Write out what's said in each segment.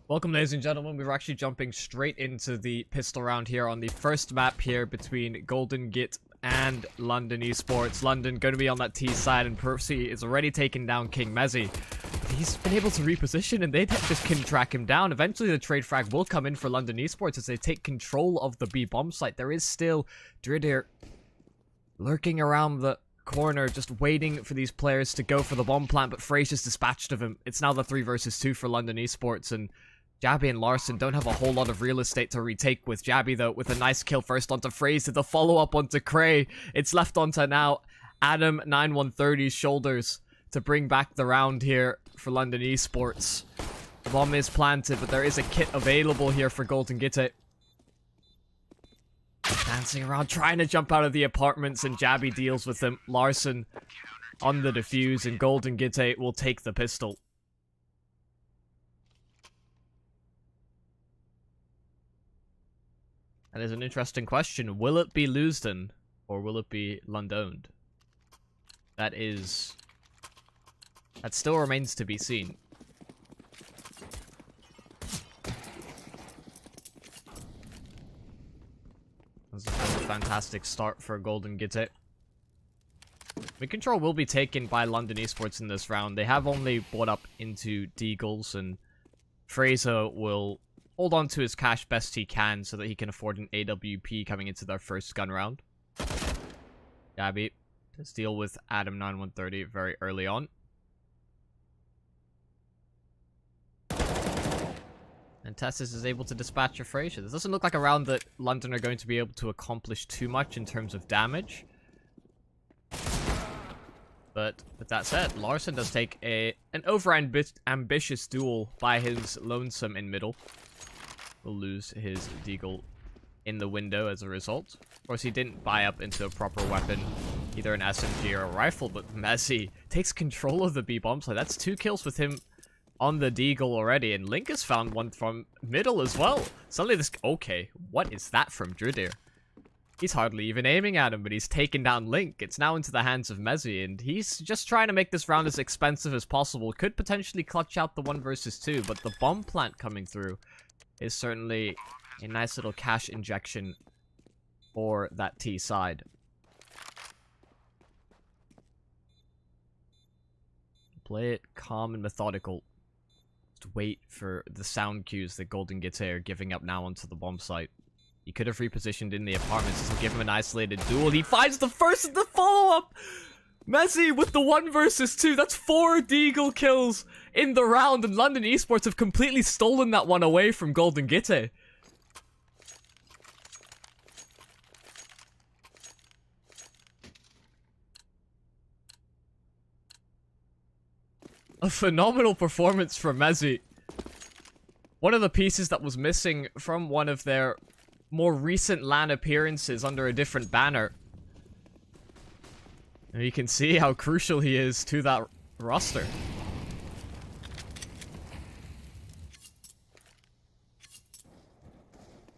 Welcome, ladies and gentlemen. We're actually jumping straight into the pistol round here on the first map here between GoldenGitte and London eSports. London going to be on that T side, and Percy is already taking down King Mezzi. He's been able to reposition, and they just can track him down. Eventually, the trade frag will come in for London eSports as they take control of the B bomb site. There is still Dridir lurking around the corner, just waiting for these players to go for the bomb plant, but Frey's just dispatched of him. It's now the 3 versus 2 for London eSports, and Jabby and Larson don't have a whole lot of real estate to retake, with Jabby though with a nice kill first onto Fraser, the follow-up onto Cray. It's left onto now Adam 9130's shoulders to bring back the round here for London eSports. The bomb is planted, but there is a kit available here for GoldenGitte. Dancing around, trying to jump out of the apartments, and Jabby deals with him. Larson on the defuse, and GoldenGitte will take the pistol. That is an interesting question. Will it be Leusden, or will it be London? That still remains to be seen. This is a fantastic start for GoldenGitte. Mid control will be taken by London eSports in this round. They have only bought up into Deagles, and Fraser will hold on to his cash best he can so that he can afford an AWP coming into their first gun round. Jabby to deal with Adam 9130 very early on. And Tessis is able to dispatch a Fraser. This doesn't look like a round that London are going to be able to accomplish too much in terms of damage. But with that said, Larson does take an over-ambitious duel by his lonesome in middle. Will lose his Deagle in the window as a result. Of course, he didn't buy up into a proper weapon, either an SMG or a rifle, but Messi takes control of the B bomb site. That's 2 kills with him on the Deagle already, and Link has found one from middle as well. Suddenly this... Okay, what is that from Dridir? He's hardly even aiming at him, but he's taken down Link. It's now into the hands of Mezzi, and he's just trying to make this round as expensive as possible. Could potentially clutch out the 1 versus 2, but the bomb plant coming through is certainly a nice little cash injection for that T side. Play it calm and methodical. Just wait for the sound cues that GoldenGitte are giving up now onto the bomb site. He could have repositioned in the apartments to give him an isolated duel. He finds the first of the follow-up! Messi with the 1 versus 2. That's 4 Deagle kills in the round, and London eSports have completely stolen that one away from GoldenGitte. A phenomenal performance from Messi. One of the pieces that was missing from one of their more recent LAN appearances under a different banner. And you can see how crucial he is to that roster.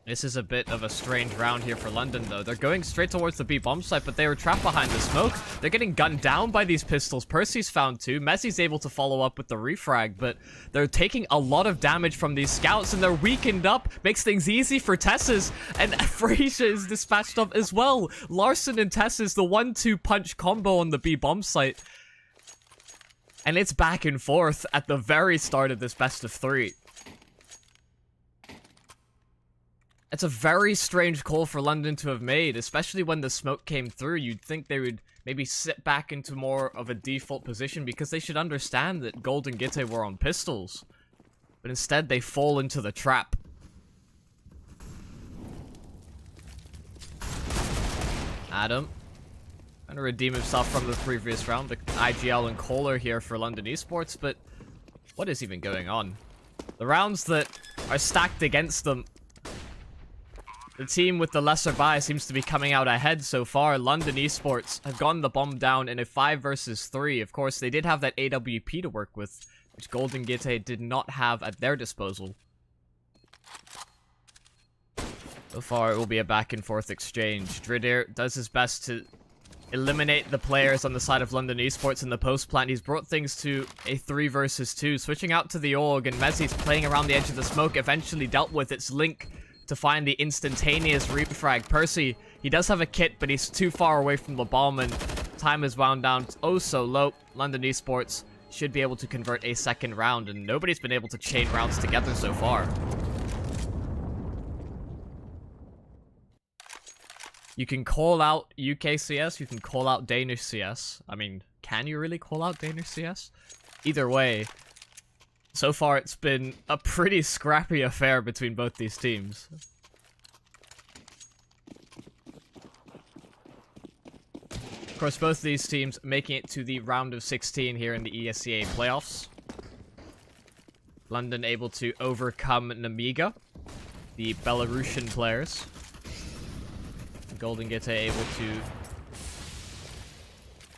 This is a bit of a strange round here for London, though. They're going straight towards the B bomb site, but they were trapped behind the smoke. They're getting gunned down by these pistols. Percy's found 2. Messi's able to follow up with the refrag, but they're taking a lot of damage from these scouts, and they're weakened up. Makes things easy for Tessis, and Fraser is dispatched up as well. Larson and Tessis, the 1-2 punch combo on the B bomb site. And it's back and forth at the very start of this best of 3. It's a very strange call for London to have made, especially when the smoke came through. You'd think they would maybe sit back into more of a default position because they should understand that GoldenGitte were on pistols. But instead, they fall into the trap. Adam trying to redeem himself from the previous round. The IGL and Kohler here for London eSports, but what is even going on? The rounds that are stacked against them, the team with the lesser buy seems to be coming out ahead so far. London eSports have gotten the bomb down in a 5 versus 3. Of course, they did have that AWP to work with, which GoldenGitte did not have at their disposal. So far, it will be a back and forth exchange. Dridir does his best to eliminate the players on the side of London Esports in the post plant. He's brought things to a 3 versus 2, switching out to the org, and Mezzi's playing around the edge of the smoke, eventually dealt with. It's Link to find the instantaneous refrag. Percy, he does have a kit, but he's too far away from the bomb, and time is wound down oh so low. London Esports should be able to convert a second round, and nobody's been able to chain rounds together so far. You can call out UKCS, you can call out Danish CS. I mean, can you really call out Danish CS? Either way, so far it's been a pretty scrappy affair between both these teams. Of course, both these teams making it to the round of 16 here in the ESEA playoffs. London able to overcome Namiga, the Belarusian players. GoldenGitte able to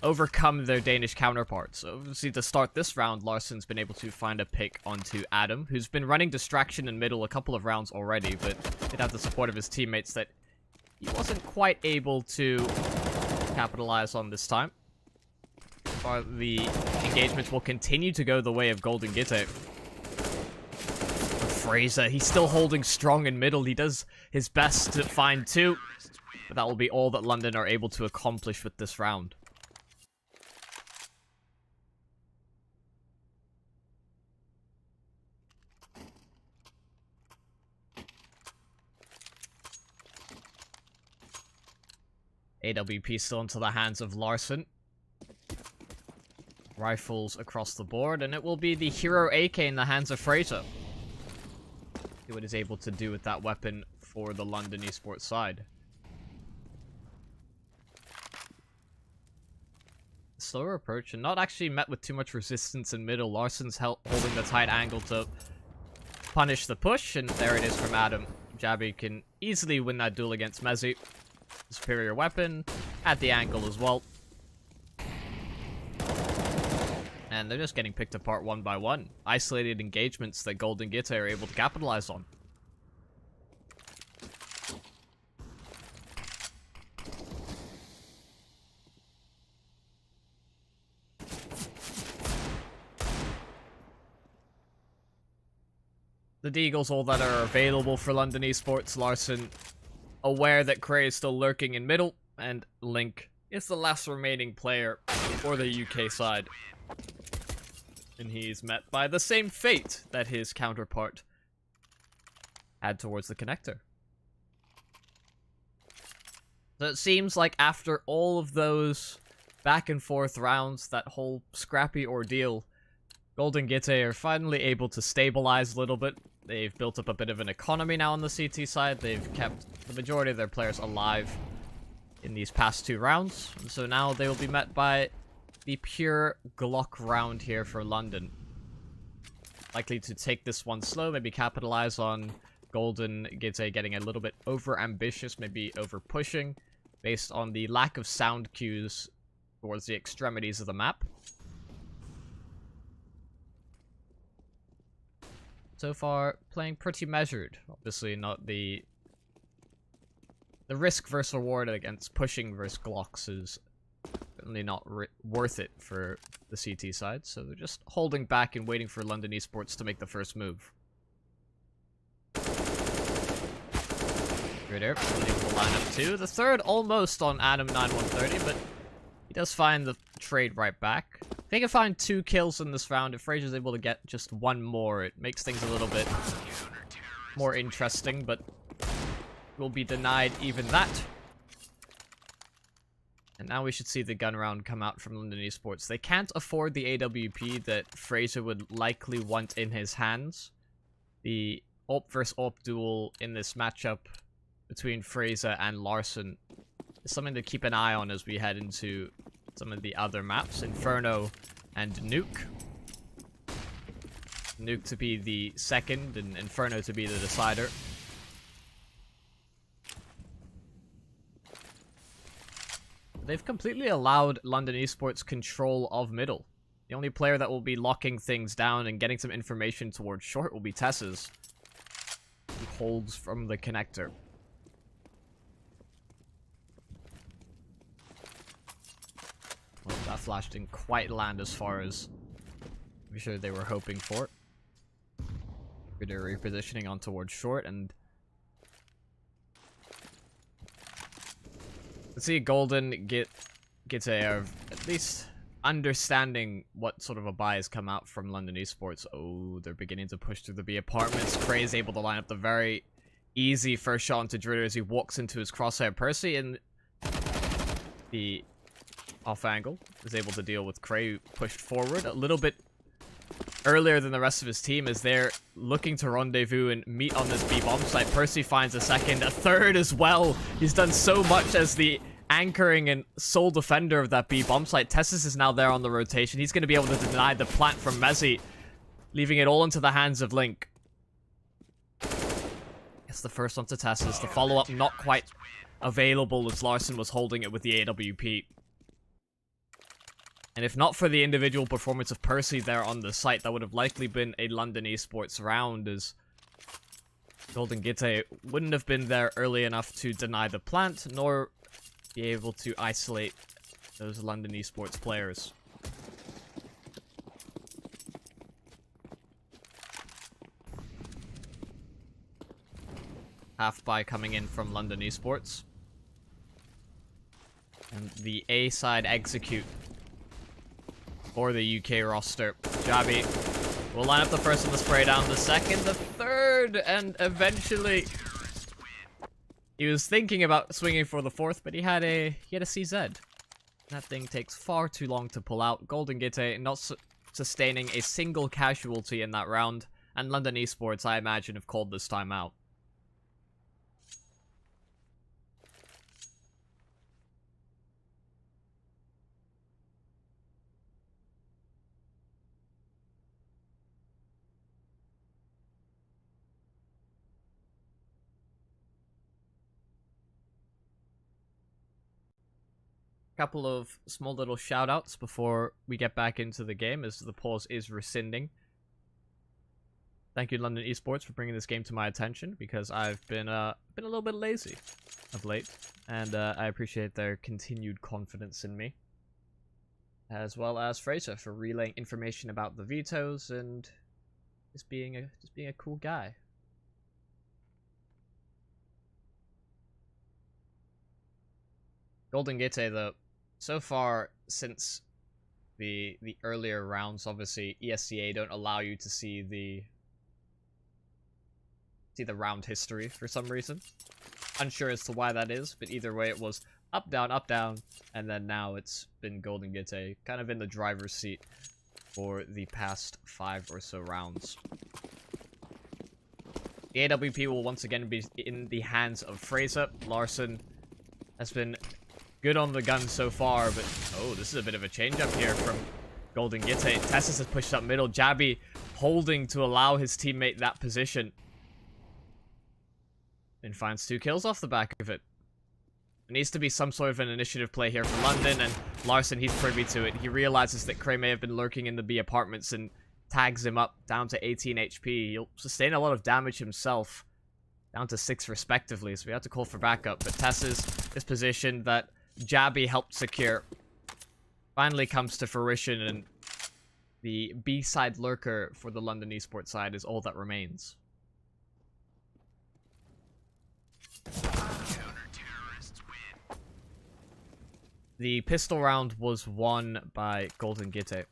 overcome their Danish counterparts. Obviously, to start this round, Larsen's been able to find a pick onto Adam, who's been running distraction in middle a couple of rounds already, but did have the support of his teammates that he wasn't quite able to capitalize on this time. The engagements will continue to go the way of GoldenGitte. Fraser, he's still holding strong in middle. He does his best to find 2. But that will be all that London are able to accomplish with this round. AWP still into the hands of Larsen. Rifles across the board, and it will be the hero AK in the hands of Fraser. See what he's able to do with that weapon for the London Esports side. Slower approach and not actually met with too much resistance in middle. Larsen's holding the tight angle to punish the push, and there it is from Adam. Jabby can easily win that duel against Mezzi. Superior weapon at the angle as well. And they're just getting picked apart one by one. Isolated engagements that GoldenGitte are able to capitalize on. The Deagles, all that are available for London Esports. Larsen aware that Cray is still lurking in middle, and Link is the last remaining player for the UK side. And he's met by the same fate that his counterpart had towards the connector. So it seems like after all of those back and forth rounds, that whole scrappy ordeal, GoldenGitte are finally able to stabilize a little bit. They've built up a bit of an economy now on the CT side. They've kept the majority of their players alive in these past 2 rounds. And so now they will be met by the pure Glock round here for London. Likely to take this one slow, maybe capitalize on GoldenGitte getting a little bit over-ambitious, maybe over-pushing, based on the lack of sound cues towards the extremities of the map. So far, playing pretty measured. Obviously not the risk versus reward against pushing versus Glocks is certainly not worth it for the CT side, so they're just holding back and waiting for London Esports to make the first move. Right there, the lineup 2. The third almost on Adam 9130, but he does find the trade right back. If they can find 2 kills in this round, if Fraser's able to get just 1 more, it makes things a little bit more interesting, but will be denied even that. And now we should see the gun round come out from London Esports. They can't afford the AWP that Fraser would likely want in his hands. The AWP vs AWP duel in this matchup between Fraser and Larsen is something to keep an eye on as we head into some of the other maps. Inferno and Nuke. Nuke to be the second and Inferno to be the decider. They've completely allowed London Esports control of middle. The only player that will be locking things down and getting some information towards short will be Tess's, who holds from the connector. flash didn't quite land as far as I'm sure they were hoping for. They're repositioning on towards short, and let's see GoldenGitte ESEA at least understanding what sort of a buy has come out from London Esports. Oh, they're beginning to push through the B apartments. Cray is able to line up the very easy first shot onto Dritter as he walks into his crosshair. Percy in the off angle is able to deal with Cray, who pushed forward a little bit earlier than the rest of his team as they're looking to rendezvous and meet on this B bomb site. Percy finds a second, a third as well. He's done so much as the anchoring and sole defender of that B bomb site. Tessus is now there on the rotation. He's going to be able to deny the plant from Mezzi, leaving it all into the hands of Link. It's the first one to Tessus. The follow-up not quite available as Larson was holding it with the AWP. And if not for the individual performance of Percy there on the site, that would have likely been a London Esports round, as GoldenGitte wouldn't have been there early enough to deny the plant, nor be able to isolate those London Esports players. Half buy coming in from London Esports. And the A side execute for the UK roster. Jabi will line up the first on the spray down, the second, the third, and eventually he was thinking about swinging for the fourth, but he had a CZ. That thing takes far too long to pull out. GoldenGitte not sustaining a single casualty in that round, and London Esports, I imagine, have called this time out. Couple of small little shout outs before we get back into the game, as the pause is rescinding. Thank you, London Esports, for bringing this game to my attention, because I've been a little bit lazy of late, and I appreciate their continued confidence in me, as well as Fraser for relaying information about the vetoes and just being a cool guy. GoldenGitte, though, so far since the earlier rounds, obviously ESEA don't allow you to see the round history for some reason. Unsure as to why that is, but either way it was up, down, and then now it's been GoldenGitte kind of in the driver's seat for the past 5 or so rounds. The AWP will once again be in the hands of Fraser. Larson has been good on the gun so far, but oh, this is a bit of a change up here from GoldenGitte. Tessus has pushed up middle. Jabi holding to allow his teammate that position. And finds 2 kills off the back of it. There needs to be some sort of an initiative play here for London, and Larson, he's privy to it. He realizes that Cray may have been lurking in the B apartments and tags him up down to 18 HP. He'll sustain a lot of damage himself, down to 6 respectively, so we have to call for backup. But Tessus, this position that Jabi helped secure, finally comes to fruition, and the B-side lurker for the London Esports side is all that remains. The pistol round was won by GoldenGitte.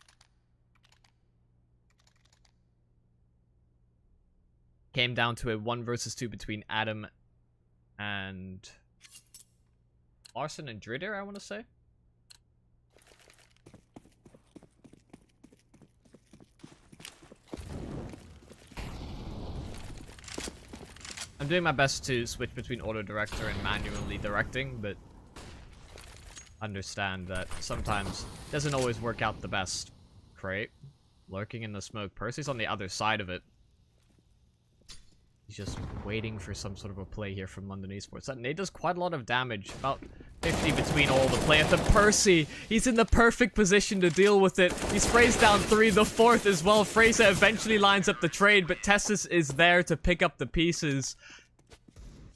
Came down to a 1 versus 2 between Adam and Larson and Dritter, I want to say. I'm doing my best to switch between auto director and manually directing, but understand that sometimes it doesn't always work out the best. Cray lurking in the smoke. Percy's on the other side of it. He's just waiting for some sort of a play here from London Esports. That nade does quite a lot of damage. About 50 between all the players. And Percy, he's in the perfect position to deal with it. He sprays down 3, the 4th as well. Fraser eventually lines up the trade, but Tessus is there to pick up the pieces.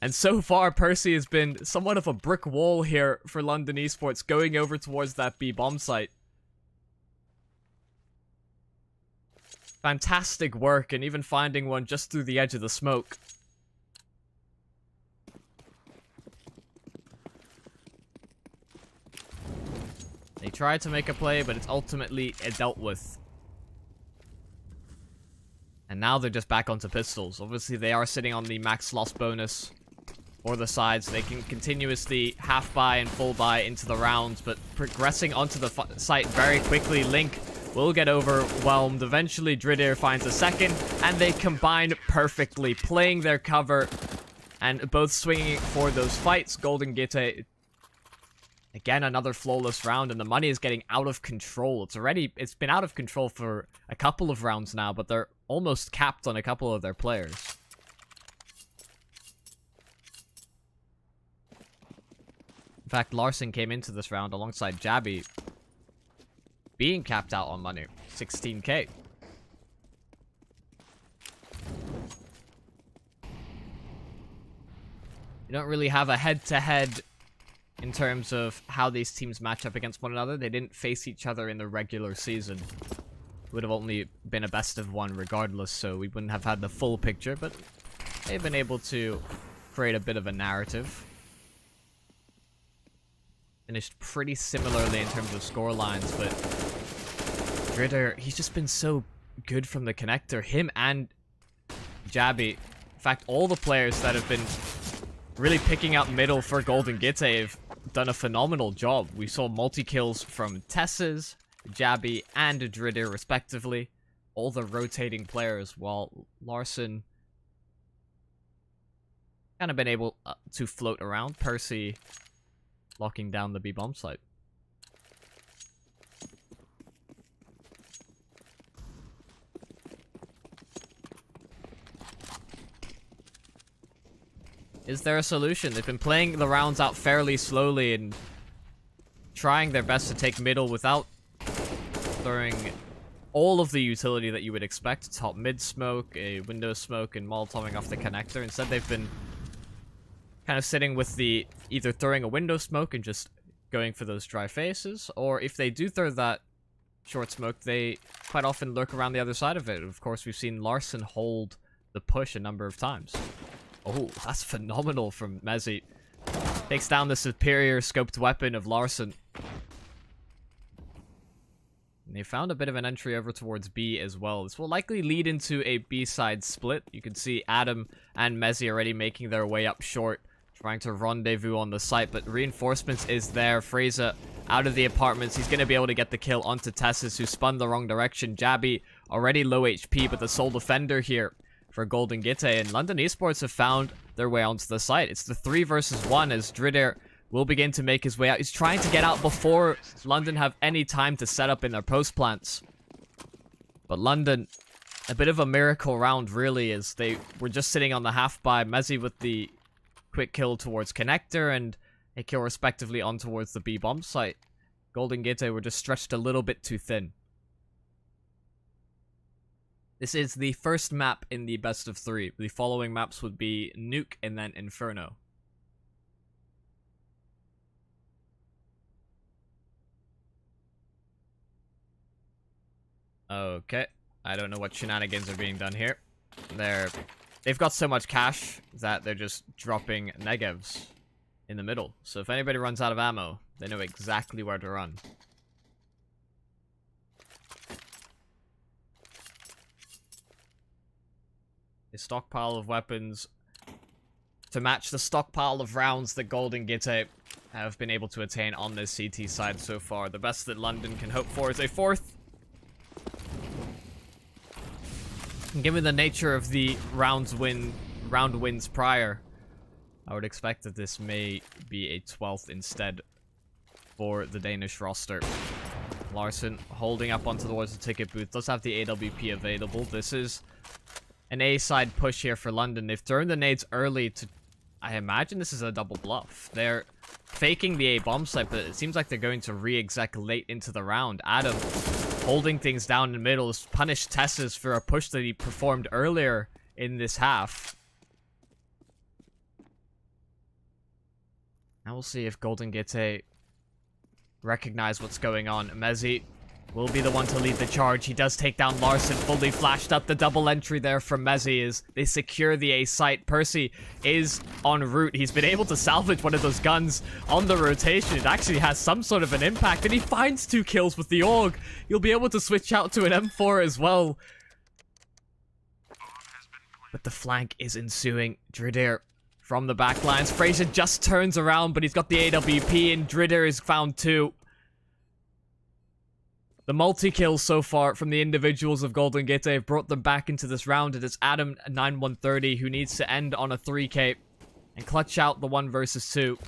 And so far, Percy has been somewhat of a brick wall here for London Esports, going over towards that B bomb site. Fantastic work, and even finding one just through the edge of the smoke. They tried to make a play, but it's ultimately dealt with. And now they're just back onto pistols. Obviously, they are sitting on the max loss bonus for the sides. They can continuously half buy and full buy into the rounds, but progressing onto the site very quickly, Link will get overwhelmed. Eventually, Dridir finds a second, and they combine perfectly, playing their cover and both swinging for those fights. GoldenGitte, again, another flawless round, and the money is getting out of control. It's been out of control for a couple of rounds now, but they're almost capped on a couple of their players. In fact, Larson came into this round alongside Jabby, being capped out on money, 16k. You don't really have a head-to-head in terms of how these teams match up against one another. They didn't face each other in the regular season. It would have only been a best of one regardless, so we wouldn't have had the full picture, but they've been able to create a bit of a narrative. Finished pretty similarly in terms of score lines, but Dridir, he's just been so good from the connector. Him and Jabby, in fact, all the players that have been really picking up middle for GoldenGitte have done a phenomenal job. We saw multi-kills from Tesses, Jabby, and Dridir respectively. All the rotating players, while Larson kind of been able to float around. Percy locking down the B-bomb site. Is there a solution? They've been playing the rounds out fairly slowly and trying their best to take middle without throwing all of the utility that you would expect. Top mid smoke, a window smoke, and molotoving off the connector. Instead, they've been kind of sitting with the either throwing a window smoke and just going for those dry faces, or if they do throw that short smoke, they quite often lurk around the other side of it. Of course, we've seen Larson hold the push a number of times. Oh, that's phenomenal from Mezzi. Takes down the superior scoped weapon of Larson. And they found a bit of an entry over towards B as well. This will likely lead into a B-side split. You can see Adam and Mezzi already making their way up short, trying to rendezvous on the site, but reinforcements is there. Fraser out of the apartments. He's going to be able to get the kill onto Tessis, who spun the wrong direction. Jabby already low HP, but the sole defender here for GoldenGitte, and London eSports have found their way onto the site. It's the 3 versus 1 as Dridir will begin to make his way out. He's trying to get out before London have any time to set up in their post plants. But London, a bit of a miracle round really, as they were just sitting on the half buy. Mezzi with the quick kill towards connector and a kill respectively on towards the B bomb site. GoldenGitte were just stretched a little bit too thin. This is the first map in the best of 3. The following maps would be Nuke and then Inferno. Okay, I don't know what shenanigans are being done here. They've got so much cash that they're just dropping negevs in the middle. So if anybody runs out of ammo, they know exactly where to run. A stockpile of weapons to match the stockpile of rounds that GoldenGitte have been able to attain on this CT side so far. The best that London can hope for is a 4th. Given the nature of the round wins prior, I would expect that this may be a 12th instead for the Danish roster. Larson holding up onto towards the ticket booth, does have the AWP available. This is an A-side push here for London. They've thrown the nades early to... I imagine this is a double bluff. They're faking the A-bomb site, but it seems like they're going to re-exec late into the round. Adam holding things down in the middle has punished Tessis for a push that he performed earlier in this half. Now we'll see if GoldenGitte recognize what's going on. Mezzi will be the one to lead the charge. He does take down Larson, fully flashed up. The double entry there from Mezzi is they secure the A site. Percy is en route. He's been able to salvage one of those guns on the rotation. It actually has some sort of an impact, and he finds 2 kills with the AUG. You'll be able to switch out to an M4 as well. But the flank is ensuing. Dridir from the backlines. Frazier just turns around, but he's got the AWP, and Dridir is found too. The multi-kills so far from the individuals of GoldenGitte have brought them back into this round. It is Adam 9130 who needs to end on a 3K and clutch out the 1 versus 2.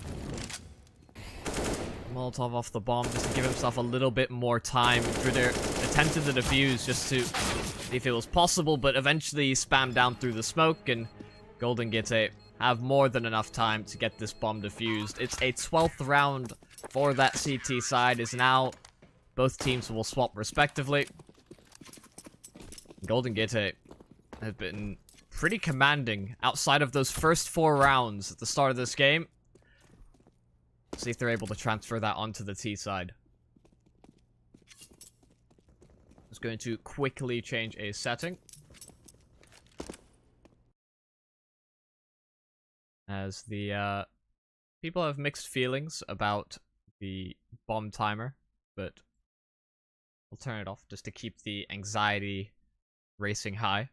Molotov off the bomb just to give himself a little bit more time. Dridir attempted the defuse just to see if it was possible, but eventually he spammed down through the smoke, and GoldenGitte have more than enough time to get this bomb defused. It's a 12th round for that CT side. Is now both teams will swap respectively. GoldenGitte have been pretty commanding outside of those first 4 rounds at the start of this game. See if they're able to transfer that onto the T side. Just going to quickly change a setting, as the people have mixed feelings about the bomb timer, but I'll turn it off just to keep the anxiety racing high.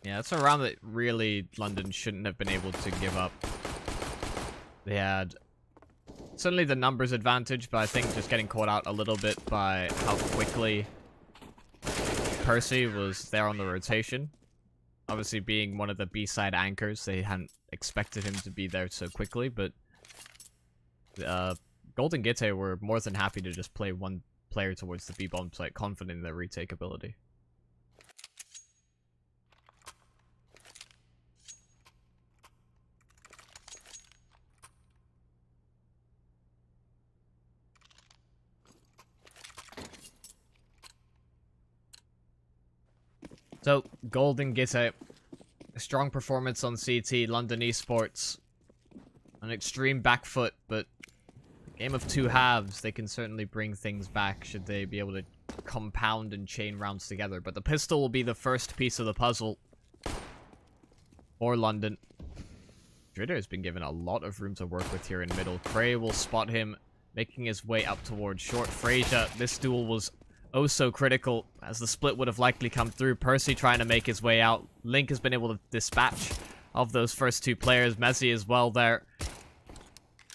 Yeah, that's a round that really London shouldn't have been able to give up. They had certainly the numbers advantage, but I think just getting caught out a little bit by how quickly Percy was there on the rotation. Obviously, being one of the B-side anchors, they hadn't expected him to be there so quickly, but GoldenGitte were more than happy to just play 1 player towards the B-bomb site, confident in their retake ability. So, GoldenGitte, a strong performance on CT, London eSports, an extreme back foot, but game of 2 halves, they can certainly bring things back should they be able to compound and chain rounds together. But the pistol will be the first piece of the puzzle for London. Dridir has been given a lot of room to work with here in middle. Cray will spot him, making his way up towards short. Frazier, this duel was oh so critical, as the split would have likely come through. Percy trying to make his way out. Link has been able to dispatch of those first 2 players. Messi as well there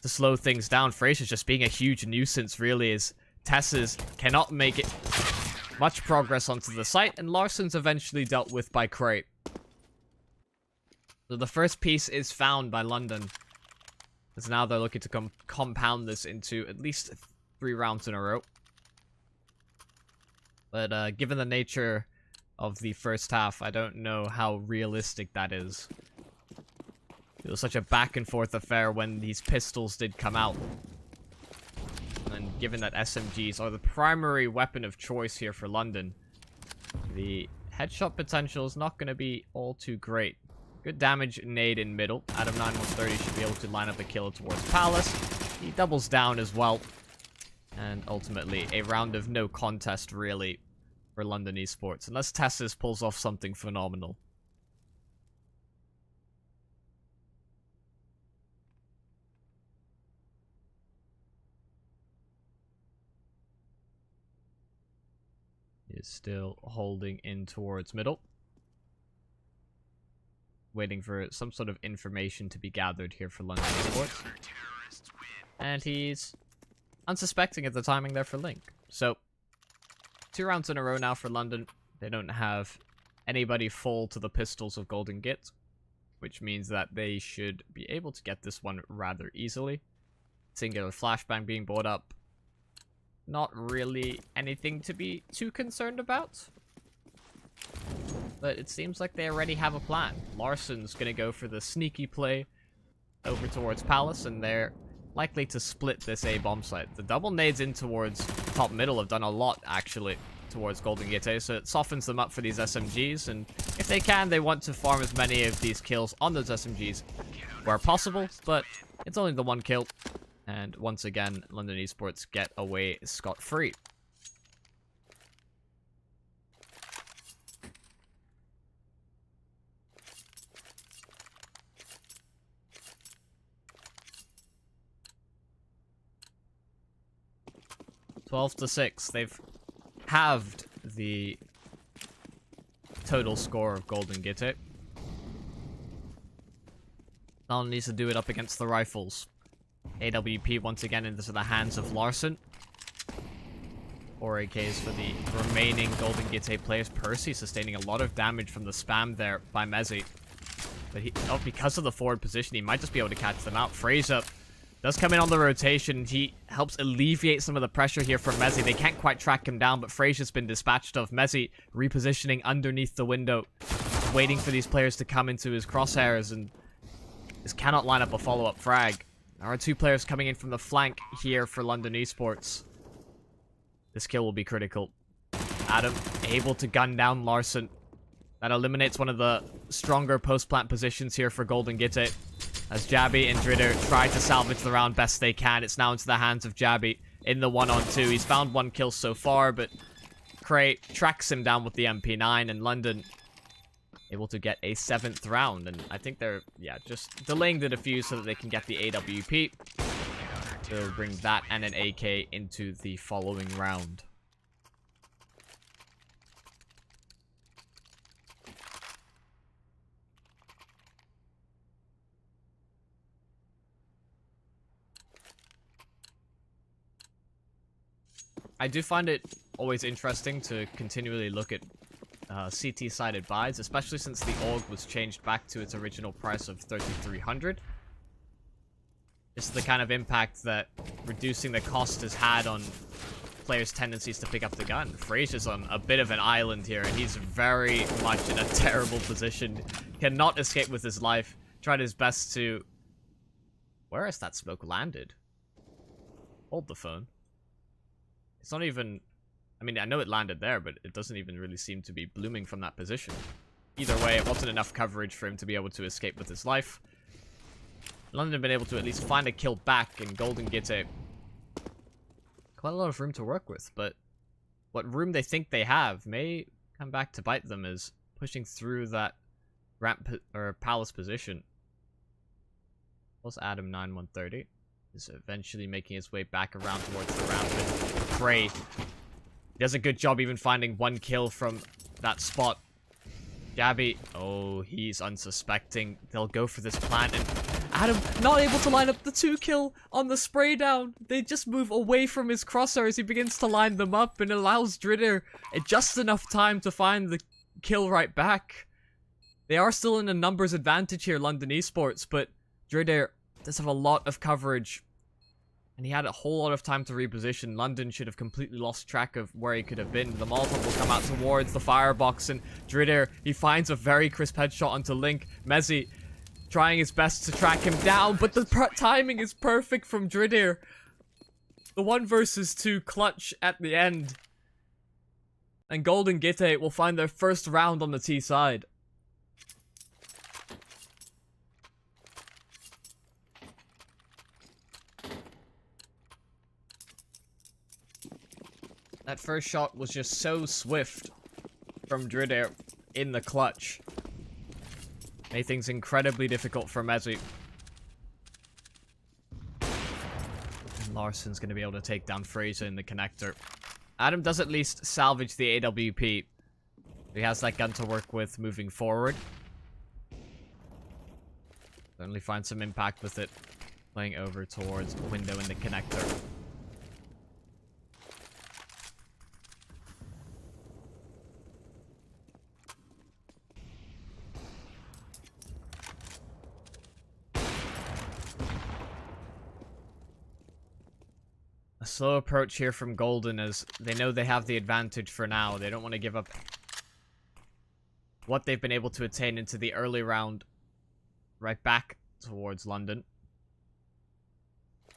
to slow things down. Frazier's just being a huge nuisance, really, as Tess's cannot make it much progress onto the site, and Larson's eventually dealt with by Crate. So the first piece is found by London, as now they're looking to compound this into at least 3 rounds in a row. But given the nature of the first half, I don't know how realistic that is. It was such a back and forth affair when these pistols did come out. And given that SMGs are the primary weapon of choice here for London, the headshot potential is not going to be all too great. Good damage nade in middle. Adam 9130 should be able to line up a killer towards Palace. He doubles down as well. And ultimately, a round of no contest, really, for London eSports. Unless Tessis pulls off something phenomenal. He is still holding in towards middle. Waiting for some sort of information to be gathered here for London eSports. And he's unsuspecting at the timing there for Link. So, 2 rounds in a row now for London. They don't have anybody full to the pistols of GoldenGitte, which means that they should be able to get this one rather easily. Singular flashbang being brought up. Not really anything to be too concerned about. But it seems like they already have a plan. Larson's gonna go for the sneaky play over towards Palace, and they're likely to split this A bomb site. The double nades in towards top middle have done a lot, actually. towards GoldenGitte, so it softens them up for these SMGs, and if they can, they want to farm as many of these kills on those SMGs where possible, but it's only the one kill, and once again, London eSports get away scot-free. (12-6). They've halved the total score of GoldenGitte. Now needs to do it up against the rifles. AWP once again into the hands of Larson. 4 AKs for the remaining GoldenGitte players. Percy sustaining a lot of damage from the spam there by Mezzi. But because of the forward position, he might just be able to catch them out. Fraser does come in on the rotation. He helps alleviate some of the pressure here from Mezzi. They can't quite track him down, but Fraser's been dispatched of. Mezzi repositioning underneath the window, waiting for these players to come into his crosshairs, and this cannot line up a follow-up frag. There are 2 players coming in from the flank here for London eSports. This kill will be critical. Adam able to gun down Larson. That eliminates one of the stronger post-plant positions here for GoldenGitte, as Jabby and Dritter try to salvage the round best they can. It's now into the hands of Jabby in the 1-on-2. He's found 1 kill so far, but Cray tracks him down with the MP9, and London able to get a 7th round. And I think they're, just delaying the defuse so that they can get the AWP. They'll bring that and an AK into the following round. I do find it always interesting to continually look at CT-sided buys, especially since the AUG was changed back to its original price of 3,300. This is the kind of impact that reducing the cost has had on players' tendencies to pick up the gun. Fraser's on a bit of an island here, and he's very much in a terrible position. Cannot escape with his life. Tried his best to... Where has that smoke landed? Hold the phone. It's not even... I mean, I know it landed there, but it doesn't even really seem to be blooming from that position. Either way, it wasn't enough coverage for him to be able to escape with his life. London have been able to at least find a kill back, and GoldenGitte quite a lot of room to work with, but what room they think they have may come back to bite them, as pushing through that ramp or palace position. Plus Adam 9130 is eventually making his way back around towards the ramp, and Cray does a good job even finding 1 kill from that spot. Gabby, oh, he's unsuspecting. They'll go for this plant, and Adam not able to line up the 2 kill on the spray down. They just move away from his crosser as he begins to line them up, and allows Dritter just enough time to find the kill right back. They are still in a numbers advantage here, London eSports, but Dritter does have a lot of coverage, and he had a whole lot of time to reposition. London should have completely lost track of where he could have been. The Molotov will come out towards the firebox, and Dritter, he finds a very crisp headshot onto Link. Mezzi trying his best to track him down, but the timing is perfect from Dritter. The 1 versus 2 clutch at the end. And GoldenGitte will find their first round on the T side. That first shot was just so swift from Dritter in the clutch. Made things incredibly difficult for Mezzi. And Larson's going to be able to take down Fraser in the connector. Adam does at least salvage the AWP. He has that gun to work with moving forward. Certainly find some impact with it. Playing over towards window in the connector. A slow approach here from Golden, as they know they have the advantage for now. They don't want to give up what they've been able to attain into the early round right back towards London.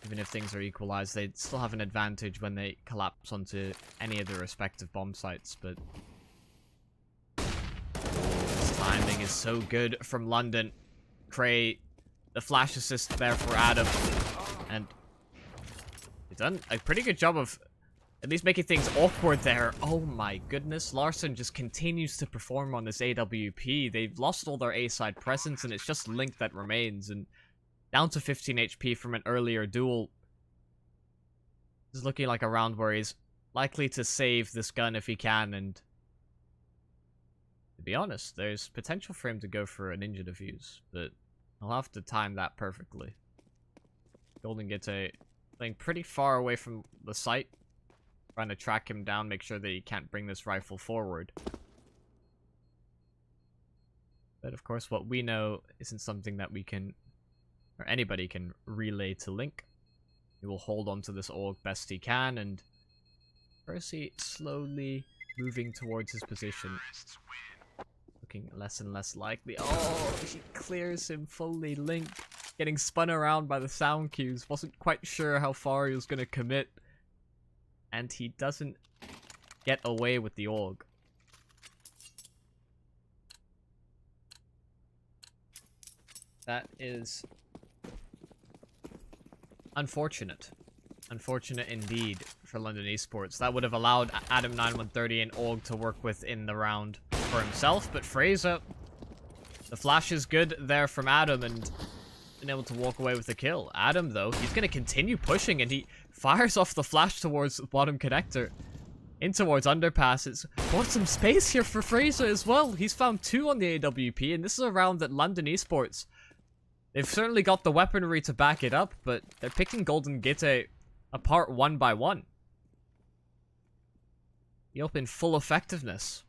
Even if things are equalized, they'd still have an advantage when they collapse onto any of their respective bomb sites, but... This timing is so good from London. Cray, the flash assist there for Adam, and he's done a pretty good job of at least making things awkward there. Oh my goodness, Larson just continues to perform on this AWP. They've lost all their A-side presence, and it's just Link that remains, and down to 15 HP from an earlier duel. This is looking like a round where he's likely to save this gun if he can, and to be honest, there's potential for him to go for a ninja defuse, but I'll have to time that perfectly. GoldenGitte playing pretty far away from the site, trying to track him down, make sure that he can't bring this rifle forward. But of course, what we know isn't something that we can, or anybody can, relay to Link. He will hold onto this org best he can, and Percy slowly moving towards his position. Looking less and less likely. Oh, he clears him fully. Link getting spun around by the sound cues. Wasn't quite sure how far he was going to commit. And he doesn't get away with the org. That is unfortunate. Unfortunate indeed for London eSports. That would have allowed Adam 9130 and org to work with in the round for himself, but Fraser, the flash is good there from Adam and been able to walk away with the kill. Adam, though, he's going to continue pushing, and he fires off the flash towards the bottom connector. In towards underpass. It's bought some space here for Fraser as well. He's found 2 on the AWP, and this is a round that London eSports, they've certainly got the weaponry to back it up, but they're picking GoldenGitte apart one by one. The open full effectiveness.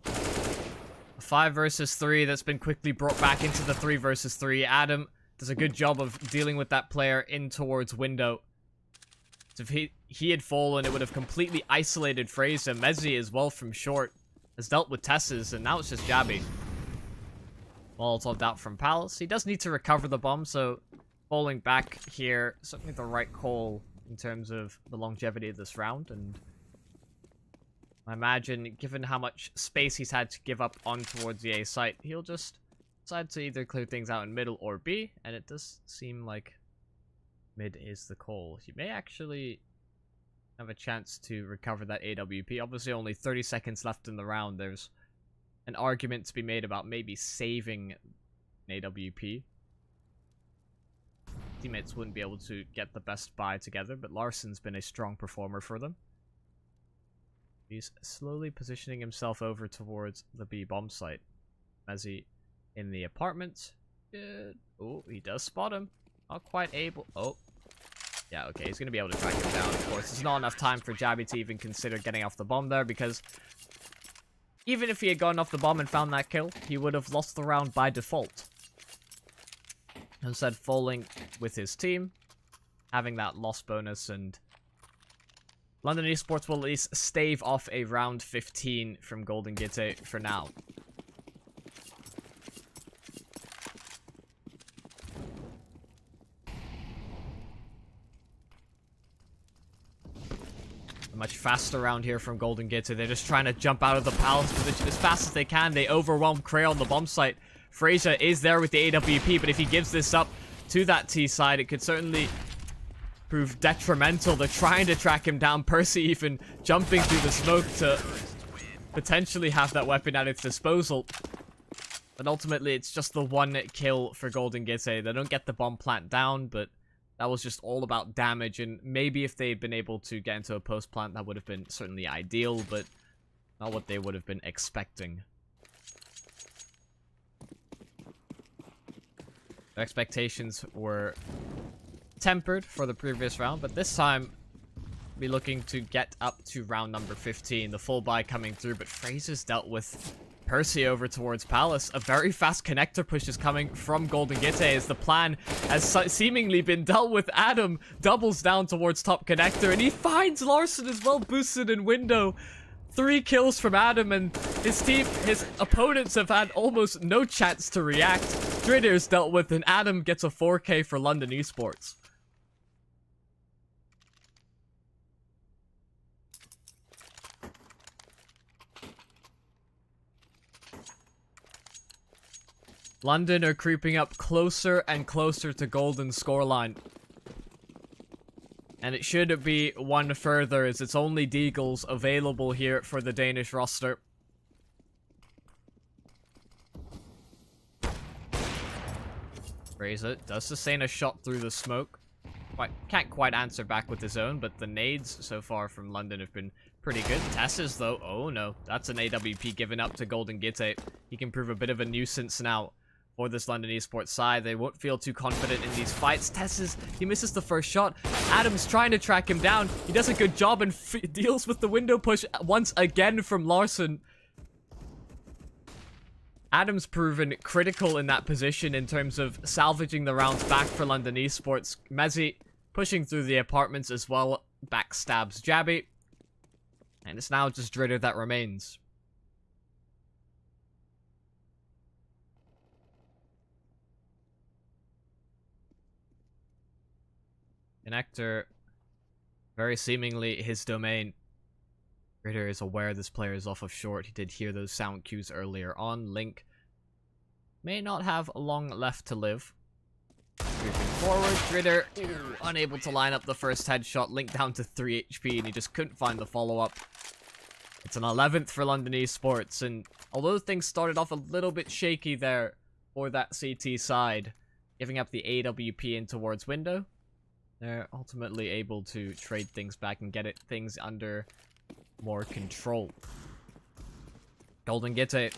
A 5 versus 3 that's been quickly brought back into the 3 versus 3. Adam does a good job of dealing with that player in towards window. So if he had fallen, it would have completely isolated Fraser. Mezzi as well from short has dealt with Tess's, and now it's just Jabby. Molotov out from Palace. He does need to recover the bomb, so falling back here, certainly the right call in terms of the longevity of this round, and I imagine, given how much space he's had to give up on towards the A site, he'll just decide to either clear things out in middle or B, and it does seem like mid is the call. He may actually have a chance to recover that AWP. Obviously, only 30 seconds left in the round. There's an argument to be made about maybe saving an AWP. Teammates wouldn't be able to get the best buy together, but Larson's been a strong performer for them. He's slowly positioning himself over towards the B bomb site. Mezzi in the apartment. Oh, he does spot him. Not quite able. Oh. Yeah, okay, he's going to be able to track him down, of course. There's not enough time for Jabby to even consider getting off the bomb there, because even if he had gone off the bomb and found that kill, he would have lost the round by default. Instead, falling with his team, having that loss bonus, and London eSports will at least stave off a round 15 from GoldenGitte for now. A much faster round here from GoldenGitte. They're just trying to jump out of the Palace position as fast as they can. They overwhelm Cray on the bomb site. Fraser is there with the AWP, but if he gives this up to that T side, it could certainly prove detrimental. They're trying to track him down. Percy even jumping through the smoke to potentially have that weapon at its disposal. But ultimately, it's just the one kill for GoldenGitte. They don't get the bomb plant down, but that was just all about damage. And maybe if they'd been able to get into a post plant, that would have been certainly ideal, but not what they would have been expecting. Their expectations were tempered for the previous round, but this time be looking to get up to round number 15. The full buy coming through, but Fraser's dealt with Percy over towards Palace. A very fast connector push is coming from GoldenGitte as the plan has seemingly been dealt with. Adam doubles down towards top connector, and he finds Larson as well, boosted in window. 3 kills from Adam, and his opponents have had almost no chance to react. Dritters dealt with, and Adam gets a 4K for London eSports. London are creeping up closer and closer to Golden's scoreline. And it should be one further, as it's only Deagles available here for the Danish roster. Razor does sustain a shot through the smoke. Can't quite answer back with his own, but the nades so far from London have been pretty good. Tesses, though, oh no, that's an AWP given up to GoldenGitte. He can prove a bit of a nuisance now for this London eSports side. They won't feel too confident in these fights. Tesses, he misses the first shot. Adam's trying to track him down. He does a good job and deals with the window push once again from Larson. Adam's proven critical in that position in terms of salvaging the rounds back for London eSports. Mezzi pushing through the apartments as well, backstabs Jabby. And it's now just Dritter that remains. Connector, very seemingly his domain. Dritter is aware this player is off of short. He did hear those sound cues earlier on. Link may not have long left to live. Moving forward, Dritter unable to line up the first headshot. Link down to 3 HP, and he just couldn't find the follow-up. It's an 11th for London eSports, and although things started off a little bit shaky there for that CT side, giving up the AWP in towards window, they're ultimately able to trade things back and get things under more control. GoldenGitte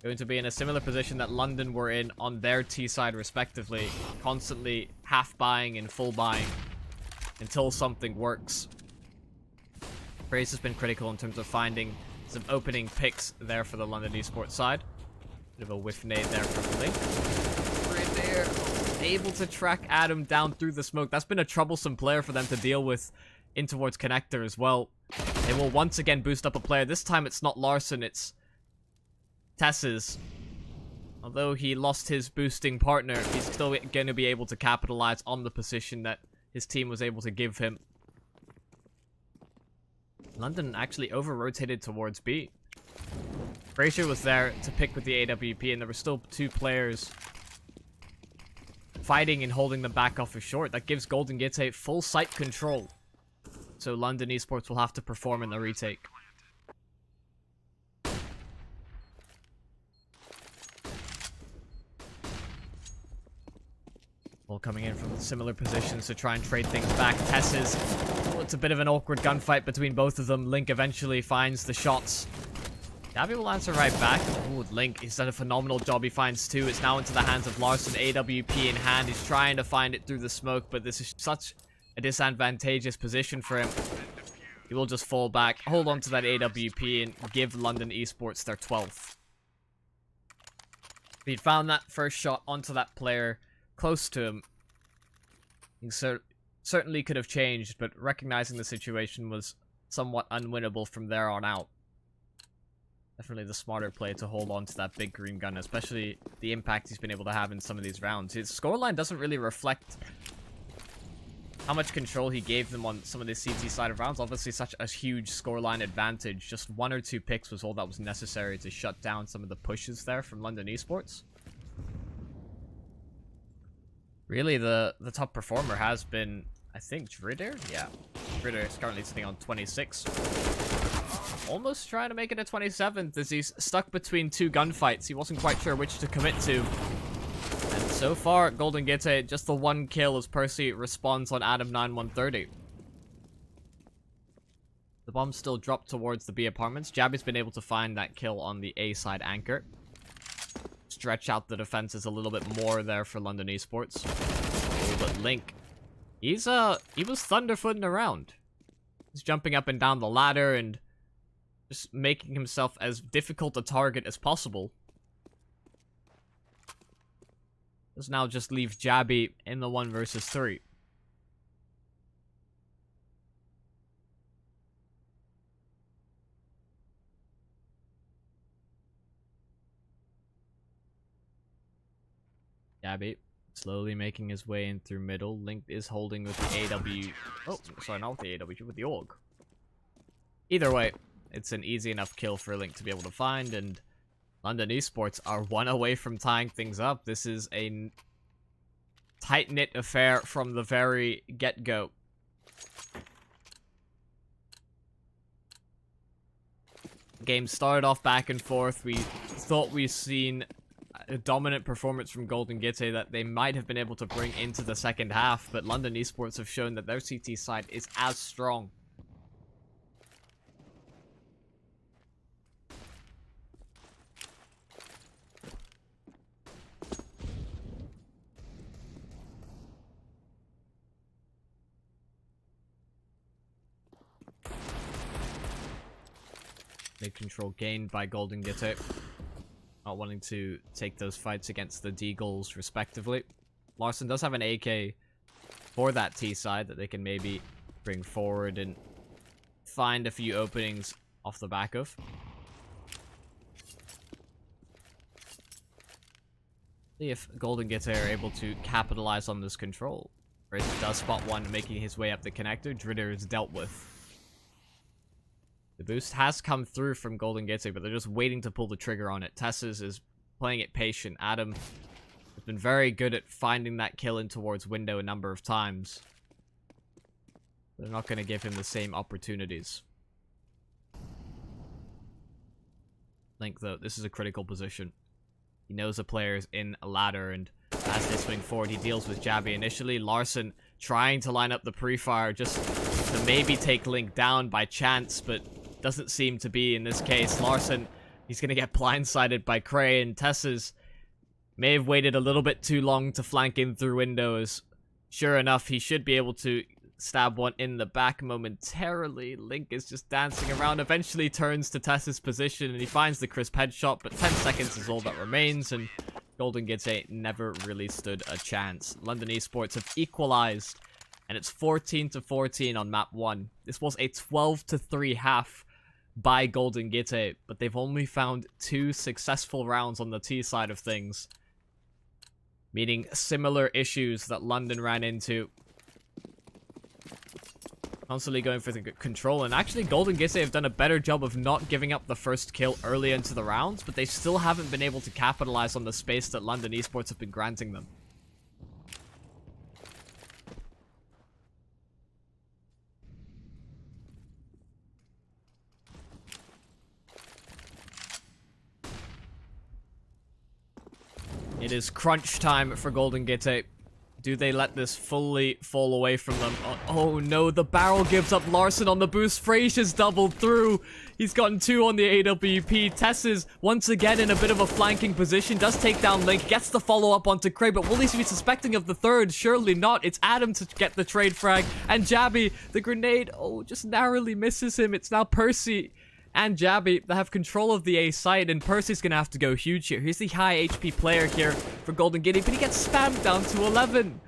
going to be in a similar position that London were in on their T side respectively, constantly half buying and full buying until something works. Praise has been critical in terms of finding some opening picks there for the London eSports side. Bit of a whiff nade there from Link. Right there, able to track Adam down through the smoke. That's been a troublesome player for them to deal with in towards Connector as well. They will once again boost up a player. This time it's not Larson, it's Tesses. Although he lost his boosting partner, he's still going to be able to capitalize on the position that his team was able to give him. London actually over-rotated towards B. Frazier was there to pick with the AWP, and there were still two players fighting and holding them back off of short. That gives GoldenGitte full site control. So London eSports will have to perform in the retake. All coming in from similar positions to try and trade things back. Tesses. Oh, it's a bit of an awkward gunfight between both of them. Link eventually finds the shots. Gabby will answer right back. Oh, Link, he's done a phenomenal job. He finds two. It's now into the hands of Larson. AWP in hand. He's trying to find it through the smoke, but this is such a disadvantageous position for him. He will just fall back, hold on to that AWP, and give London eSports their 12th. If he'd found that first shot onto that player close to him, he certainly could have changed, but recognizing the situation was somewhat unwinnable from there on out. Definitely the smarter play to hold on to that big green gun, especially the impact he's been able to have in some of these rounds. His scoreline doesn't really reflect how much control he gave them on some of the CT side of rounds. Obviously such a huge scoreline advantage. Just 1 or 2 picks was all that was necessary to shut down some of the pushes there from London eSports. Really, the top performer has been, I think, Dritter? Yeah. Dritter is currently sitting on 26. Almost trying to make it a 27th as he's stuck between 2 gunfights. He wasn't quite sure which to commit to. And so far, GoldenGitte, just the 1 kill as Percy responds on Adam 9130. The bomb still dropped towards the B apartments. Jabby's been able to find that kill on the A side anchor. Stretch out the defenses a little bit more there for London eSports. Oh, but Link, he was thunderfooting around. He's jumping up and down the ladder and just making himself as difficult a target as possible. Does now just leave Jabby in the 1 versus 3. Jabby slowly making his way in through middle. Link is holding with the AW. Oh, sorry, not with the AW, with the AUG. Either way, it's an easy enough kill for Link to be able to find, and London eSports are one away from tying things up. This is a tight-knit affair from the very get-go. Game started off back and forth. We thought we'd seen a dominant performance from GoldenGitte that they might have been able to bring into the second half, but London eSports have shown that their CT side is as strong. Mid control gained by GoldenGitte. Not wanting to take those fights against the Deagles respectively. Larson does have an AK for that T side that they can maybe bring forward and find a few openings off the back of. See if GoldenGitte are able to capitalize on this control. Fraser does spot one, making his way up the connector. Dritter is dealt with. The boost has come through from GoldenGitte, but they're just waiting to pull the trigger on it. Tessus is playing it patient. Adam has been very good at finding that kill in towards window a number of times. They're not going to give him the same opportunities. Link, though, this is a critical position. He knows the player's in a ladder, and as they swing forward, he deals with Jabby initially. Larson trying to line up the pre-fire just to maybe take Link down by chance, but doesn't seem to be in this case. Larson, he's going to get blindsided by Cray, and Tessus may have waited a little bit too long to flank in through windows. Sure enough, he should be able to stab one in the back momentarily. Link is just dancing around, eventually turns to Tessus' position, and he finds the crisp headshot, but 10 seconds is all that remains, and GoldenGitte never really stood a chance. London eSports have equalized, and it's 14-14 on map 1. This was a 12-3 half by GoldenGitte, but they've only found 2 successful rounds on the T side of things, meaning similar issues that London ran into. Constantly going for the control, and actually GoldenGitte have done a better job of not giving up the first kill early into the rounds, but they still haven't been able to capitalize on the space that London eSports have been granting them. It is crunch time for GoldenGitte. Do they let this fully fall away from them? Oh no, the barrel gives up Larson on the boost. Fraser's doubled through. He's gotten 2 on the AWP. Tessus, once again in a bit of a flanking position, does take down Link, gets the follow-up onto Cray, but will he be suspecting of the third? Surely not. It's Adam to get the trade frag, and Jabby, the grenade, oh, just narrowly misses him. It's now Percy and Jabby that have control of the A site, and Percy's gonna have to go huge here. He's the high HP player here for GoldenGitte, but he gets spammed down to 11.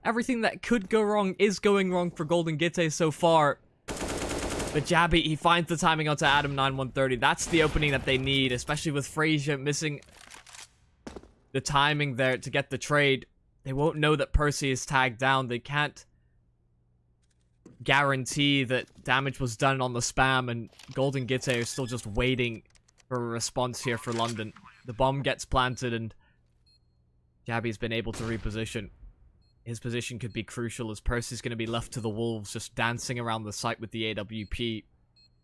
Everything that could go wrong is going wrong for GoldenGitte so far. But Jabby, he finds the timing onto Adam 9-130. That's the opening that they need, especially with Fraser missing the timing there to get the trade. They won't know that Percy is tagged down. They can't guarantee that damage was done on the spam, and GoldenGitte are still just waiting for a response here for London. The bomb gets planted, and Jabby's been able to reposition. His position could be crucial, as Percy's going to be left to the wolves, just dancing around the site with the AWP.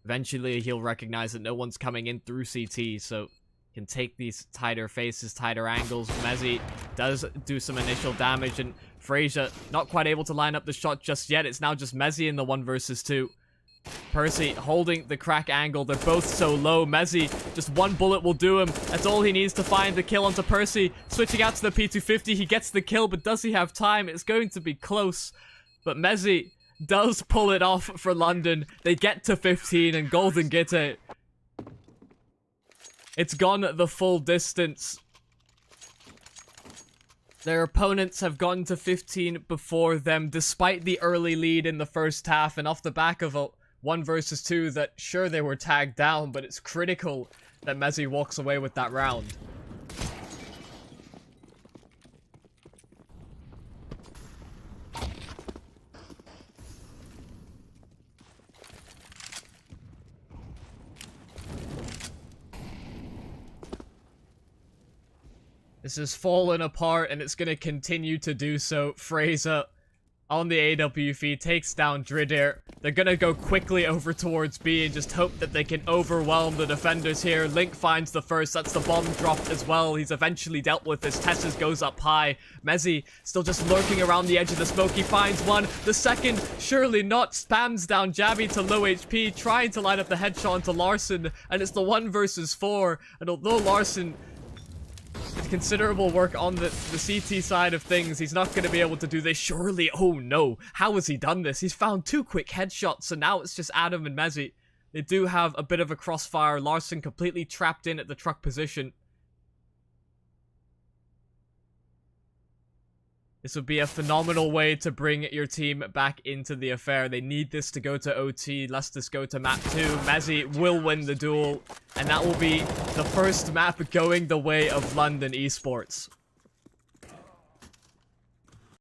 Eventually, he'll recognize that no one's coming in through CT, so can take these tighter faces, tighter angles. Mezzi does do some initial damage, and Fraser not quite able to line up the shot just yet. It's now just Mezzi in the 1 versus 2. Percy holding the crack angle. They're both so low. Mezzi, just 1 bullet will do him. That's all he needs to find the kill onto Percy. Switching out to the P250. He gets the kill, but does he have time? It's going to be close. But Mezzi does pull it off for London. They get to 15, and GoldenGitte, it's gone the full distance. Their opponents have gotten to 15 before them, despite the early lead in the first half, and off the back of a 1 versus 2 that, sure, they were tagged down, but it's critical that Mezzi walks away with that round. This is falling apart, and it's going to continue to do so. Fraser on the AW feed takes down Dridir. They're going to go quickly over towards B and just hope that they can overwhelm the defenders here. Link finds the first. That's the bomb dropped as well. He's eventually dealt with this. Tessus goes up high. Mezzi still just lurking around the edge of the smoke. He finds one. The second, surely not, spams down Jabby to low HP, trying to line up the headshot onto Larson. And it's the 1 versus 4. And although Larson did considerable work on the CT side of things, he's not going to be able to do this. Surely, oh no, how has he done this? He's found 2 quick headshots, so now it's just Adam and Mezzi. They do have a bit of a crossfire. Larson completely trapped in at the truck position. This would be a phenomenal way to bring your team back into the affair. They need this to go to OT. Let's just go to map 2. Mezzi will win the duel, and that will be the first map going the way of London eSports.